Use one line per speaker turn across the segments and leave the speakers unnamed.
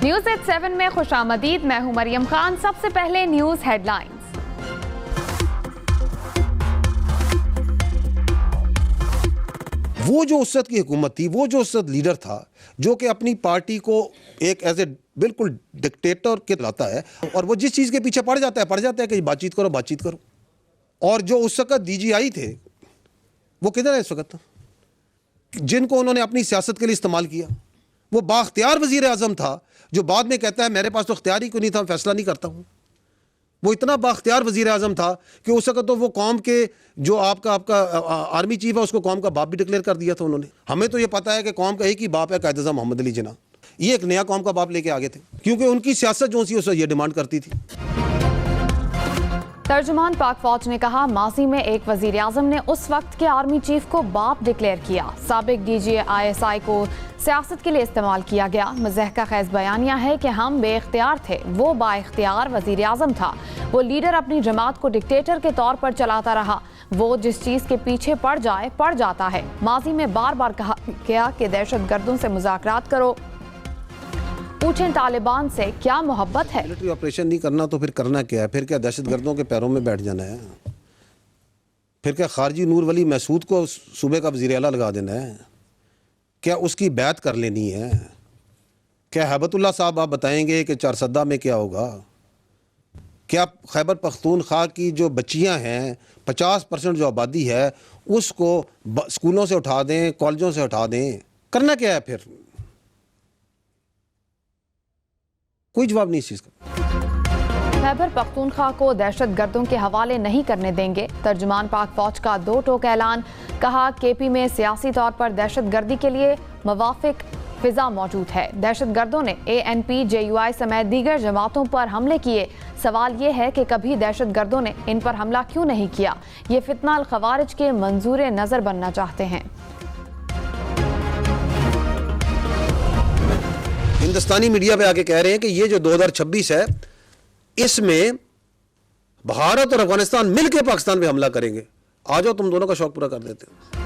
News eight 7 में खुशामदीद। मैं हूं मरियम खान। सबसे पहले न्यूज़ हेडलाइंस।
वो जो उसद की हुकूमत थी, वो जो उसद लीडर था जो कि अपनी पार्टी को एक एज ए बिल्कुल डिक्टेटर के लाता है, और वो जिस चीज़ के पीछे पड़ जाता है कि बातचीत करो। और जो उस वक्त DGI थे वो किधर है इस वक्त, जिनको उन्होंने अपनी सियासत के लिए इस्तेमाल किया। वो बाख्तियार वज़ीर आज़म था जो बाद में कहता है मेरे पास तो इख्तियार ही क्यों नहीं था, फैसला नहीं करता हूँ। वो इतना बाख्तियार वज़ीर आज़म था कि उस वक्त तो वो कौम के जो आपका आर्मी चीफ है उसको कौम का बाप भी डिक्लेयर कर दिया था उन्होंने। हमें तो ये पता है कि कौम का एक ही बाप है, कायद-ए-आज़म मोहम्मद अली जिन्ना। ये एक नया कौम का बाप लेके आगे थे, क्योंकि उनकी सियासत जो सी उसे ये डिमांड करती थी।
तर्जुमान पाक फौज ने कहा, माजी में एक वजीर आजम ने उस वक्त के आर्मी चीफ को बाप डिक्लेयर किया। साबिक DG ISI को सियासत के लिए इस्तेमाल किया गया। मज़हका खैज बयानिया है कि हम बेख्तियार थे, वो बाइख्तियार वजीर आजम था। वो लीडर अपनी जमात को डिक्टेटर के तौर पर चलाता रहा। वो जिस चीज़ के पीछे पड़ जाए पड़ जाता है। माजी में बार बार कहा गया कि दहशत गर्दों से मुज़ाकरात करो। पूछें तालिबान से क्या मोहब्बत है।
मिलिट्री ऑपरेशन नहीं करना तो फिर करना क्या है? फिर क्या दहशत गर्दों के पैरों में बैठ जाना है? फिर क्या खारजी नूर वली महसूद को सूबे का वज़ीर आला लगा देना है? क्या उसकी बैत कर लेनी है? क्या हैबतुल्लाह साहब आप बताएंगे कि चारसद्दा में क्या होगा? क्या खैबर पख्तूनख्वा की जो बच्चियां हैं, 50% जो आबादी है, उसको स्कूलों से उठा दें, कॉलेजों से उठा दें? करना क्या है फिर? कोई जवाब नहीं इस चीज़ का।
खैबर पख्तूनख्वा को दहशत गर्दों के हवाले नहीं करने देंगे। तर्जुमान पाक फौज का 2 टोक ऐलान। कहा, KP में सियासी तौर पर दहशत गर्दी के लिए मवाफिक फिजा मौजूद है। दहशत गर्दों ने ANP, JUI समेत दीगर जमातों पर हमले किए। सवाल ये है कि कभी दहशत गर्दों ने इन पर हमला क्यों नहीं किया? ये फितना अल खवारिज के मंजूर नजर बनना चाहते हैं।
हिंदुस्तानी मीडिया पे आके कह रहे हैं कि ये जो 2026 है, इसमें भारत और अफगानिस्तान मिलकर पाकिस्तान पे हमला करेंगे। आ जाओ, तुम दोनों का शौक पूरा कर देते हैं।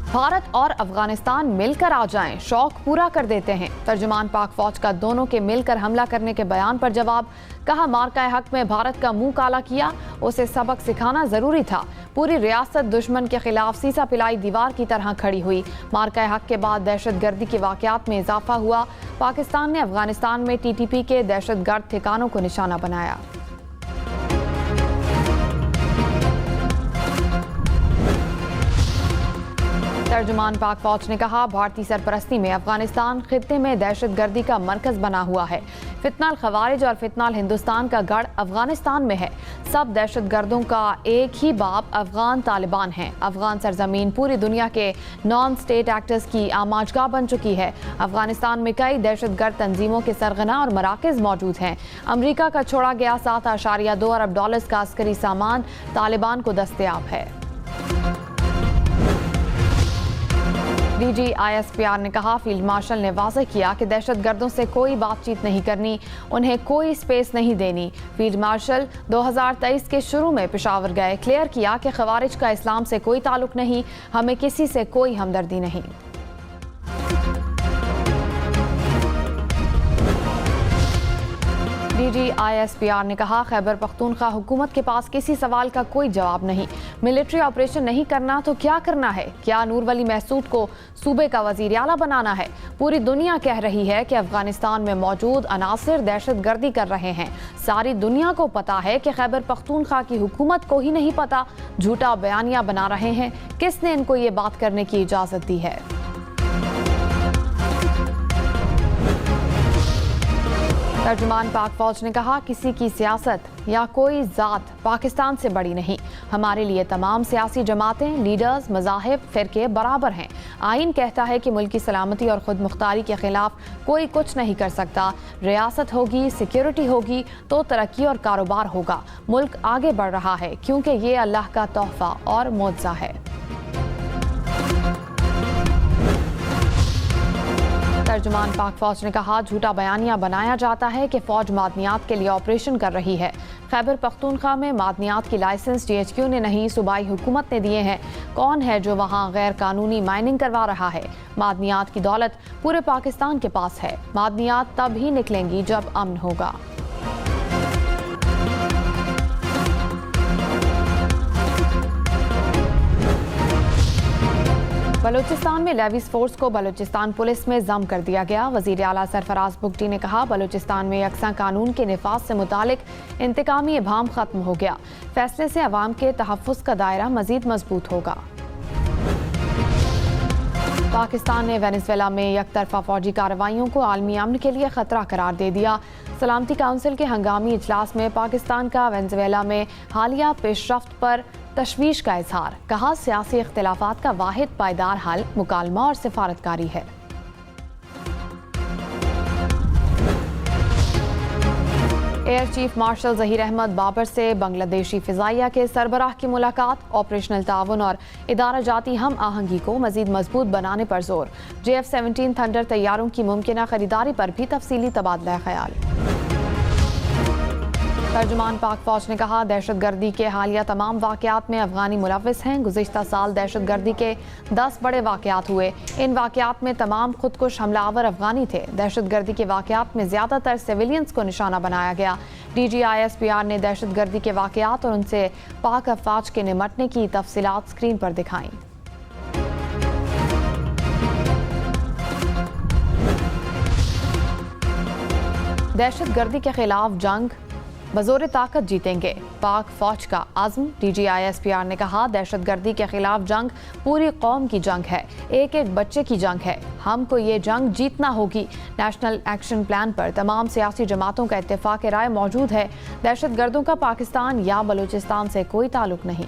भारत और अफगानिस्तान मिलकर आ जाएं, शौक पूरा कर देते हैं। तर्जुमान पाक फौज का दोनों के मिलकर हमला करने के बयान पर जवाब। कहा, मार्का हक में भारत का मुंह काला किया, उसे सबक सिखाना जरूरी था। पूरी रियासत दुश्मन के खिलाफ सीसा पिलाई दीवार की तरह खड़ी हुई। मार्का हक के बाद दहशत गर्दी के वाकयात में इजाफा हुआ। पाकिस्तान ने अफगानिस्तान में TTP के दहशत गर्द ठिकानों को निशाना बनाया। तर्जुमान पाक फौज ने कहा, भारतीय सरपरस्ती में अफगानिस्तान खित्ते में दहशत गर्दी का मरकज बना हुआ है। फितना अल खवारिज और फितना अल हिंदुस्तान का गढ़ अफगानिस्तान में है। सब दहशत गर्दों का एक ही बाप अफगान तालिबान है। अफगान सरजमीन पूरी दुनिया के नॉन स्टेट एक्टर्स की आमाजगाह बन चुकी है। अफगानिस्तान में कई दहशत गर्द तंजीमों के सरगना और मराकज मौजूद हैं। अमरीका का छोड़ा गया $7.2 अरब का अस्करी सामान तालिबान को दस्तयाब है। DG ISPR ने कहा, फील्ड मार्शल ने वाज़ेह किया कि दहशत गर्दों से कोई बातचीत नहीं करनी, उन्हें कोई स्पेस नहीं देनी। फील्ड मार्शल 2023 के शुरू में पेशावर गए, क्लियर किया कि खवारिज का इस्लाम से कोई ताल्लुक नहीं, हमें किसी से कोई हमदर्दी नहीं। DG ISPR ने कहा, खैबर पख्तूनख्वा हुकूमत के पास किसी सवाल का कोई जवाब नहीं। मिलिट्री ऑपरेशन नहीं करना तो क्या करना है? क्या नूर वली महसूद को सूबे का वजीर आला बनाना है? पूरी दुनिया कह रही है कि अफगानिस्तान में मौजूद अनासिर दहशत गर्दी कर रहे हैं। सारी दुनिया को पता है कि खैबर पख्तूनख्वा की हुकूमत को ही नहीं पता, झूठा बयानिया बना रहे हैं। किसने इनको ये बात करने की इजाजत दी है? तर्जुमान पाक फौज ने कहा, किसी की सियासत या कोई ज़ात पाकिस्तान से बड़ी नहीं। हमारे लिए तमाम सियासी जमातें, लीडर्स, मज़ाहिब, फ़िरके बराबर हैं। आइन कहता है कि मुल्क की सलामती और खुद मुख्तारी के खिलाफ कोई कुछ नहीं कर सकता। रियासत होगी, सिक्योरिटी होगी तो तरक्की और कारोबार होगा। मुल्क आगे बढ़ रहा है क्योंकि ये अल्लाह का तोहफा और मुआवजा है। तर्जुमान पाक फौज ने कहा, झूठा बयानिया बनाया जाता है कि फौज मादनियात के लिए ऑपरेशन कर रही है। खैबर पख्तूनख्वा में मादनियात की लाइसेंस DHQ ने नहीं, सूबाई हुकूमत ने दिए हैं। कौन है जो वहां गैर कानूनी माइनिंग करवा रहा है? मादनियात की दौलत पूरे पाकिस्तान के पास है। मादनियात तब ही निकलेंगी जब अमन होगा। बलूचिस्तान में लेविस फोर्स को बलूचिस्तान पुलिस में जम कर दिया गया। वजीर आला सरफराज बुगटी ने कहा, बलूचिस्तान में यकसा कानून के निफाज से मुतालिक इंतकामी इबाम खत्म हो गया। फैसले से अवाम के तहफ़्फ़ुज़ का दायरा मजीद मजबूत होगा। पाकिस्तान ने वेनेजुएला में यकतरफा फौजी कार्रवाइयों को आलमी अमन के लिए खतरा करार दे दिया। सलामती काउंसिल के हंगामी इजलास में पाकिस्तान का वेनेजुएला में हालिया पेशरफ्त पर तशवीश का इजहार। कहा, सियासी इख्तिलाफात का वाहिद पायदार हल मुकालमा और सिफारतकारी है। Air chief marshal Zaheer Ahmed Babar से बांग्लादेशी फ़िज़ाइया के सरबराह की मुलाकात। ऑपरेशनल ताउन और इदारा जाती हम आहंगी को मजीद मजबूत बनाने पर जोर। JF-17 थंडर तैयारों की मुमकिना खरीदारी पर भी तफसीली तबादला ख्याल। तर्जुमान पाक फौज ने कहा, दहशतगर्दी के हालिया तमाम वाक़यात में अफगानी मुलव्विस हैं। गुज़िश्ता साल दहशतगर्दी के 10 बड़े वाक़यात हुए। इन वाक़यात में तमाम खुदकुश हमलावर अफगानी थे। दहशतगर्दी के वाक़यात में ज़्यादातर सिविलियंस को निशाना बनाया गया। DG ISPR ने दहशतगर्दी के वाक़यात और उनसे पाक अफवाज के निमटने की तफसीलात स्क्रीन पर दिखाई। दहशतगर्दी के खिलाफ जंग बज़ोर ताकत जीतेंगे, पाक फौज का आज़म। DG ISPR ने कहा, दहशतगर्दी के खिलाफ जंग पूरी कौम की जंग है, एक एक बच्चे की जंग है। हमको ये जंग जीतना होगी। नेशनल एक्शन प्लान पर तमाम सियासी जमातों का इत्तेफाक राय मौजूद है। दहशतगर्दों का पाकिस्तान या बलूचिस्तान से कोई ताल्लुक नहीं।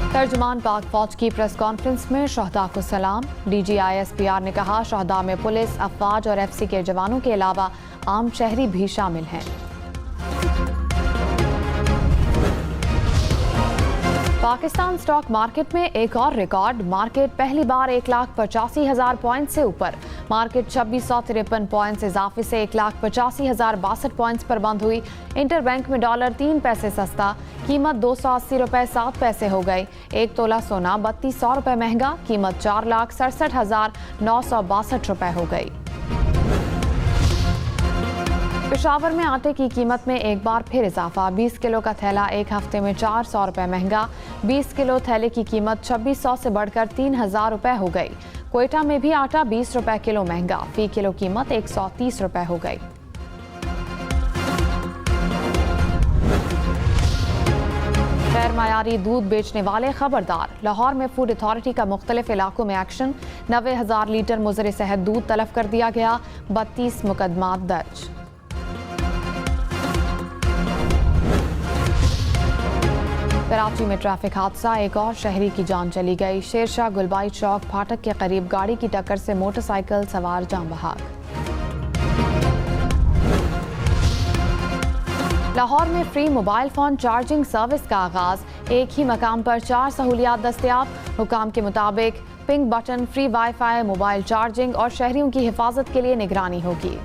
तर्जुमान पाक फौज की प्रेस कॉन्फ्रेंस में शहदा को सलाम। DG ISPR ने कहा, शहदा में पुलिस, अफवाज और FC के जवानों के अलावा आम शहरी भी शामिल हैं। पाकिस्तान स्टॉक मार्केट में एक और रिकॉर्ड। मार्केट पहली बार 1,85,000 पॉइंट से ऊपर। मार्केट 2653 पॉइंट्स इजाफे से 1,85,062 पॉइंट्स पर बंद हुई। इंटरबैंक में डॉलर 3 पैसे सस्ता, कीमत 280 रुपए 7 पैसे हो गई। एक तोला सोना 3200 रुपए महंगा, कीमत 4,67,962 रुपए हो गई। पेशावर में आटे की कीमत में एक बार फिर इजाफा। 20 किलो का थैला एक हफ्ते में 400 रुपए महंगा। 20 किलो थैले की कीमत 2600 से बढ़कर 3000 रुपए हो गई। क्वेटा में भी आटा 20 रुपए किलो महंगा, फी किलो कीमत 130 रुपए हो गई। गैर मायारी दूध बेचने वाले खबरदार। लाहौर में फूड अथॉरिटी का मुख्तलिफ इलाकों में एक्शन। 90,000 लीटर मुज़र सेहत दूध तलब कर दिया गया। 32 मुकदमात दर्ज। कराची में ट्रैफिक हादसा, एक और शहरी की जान चली गई। शेरशाह गुलबाई चौक फाटक के करीब गाड़ी की टक्कर से मोटरसाइकिल सवार जान बहाक। लाहौर में free mobile phone charging service का आगाज। एक ही मकाम पर 4 सहूलियात दस्तयाब। हुकाम के मुताबिक pink button, free wifi, mobile charging और शहरियों की हिफाजत के लिए निगरानी होगी।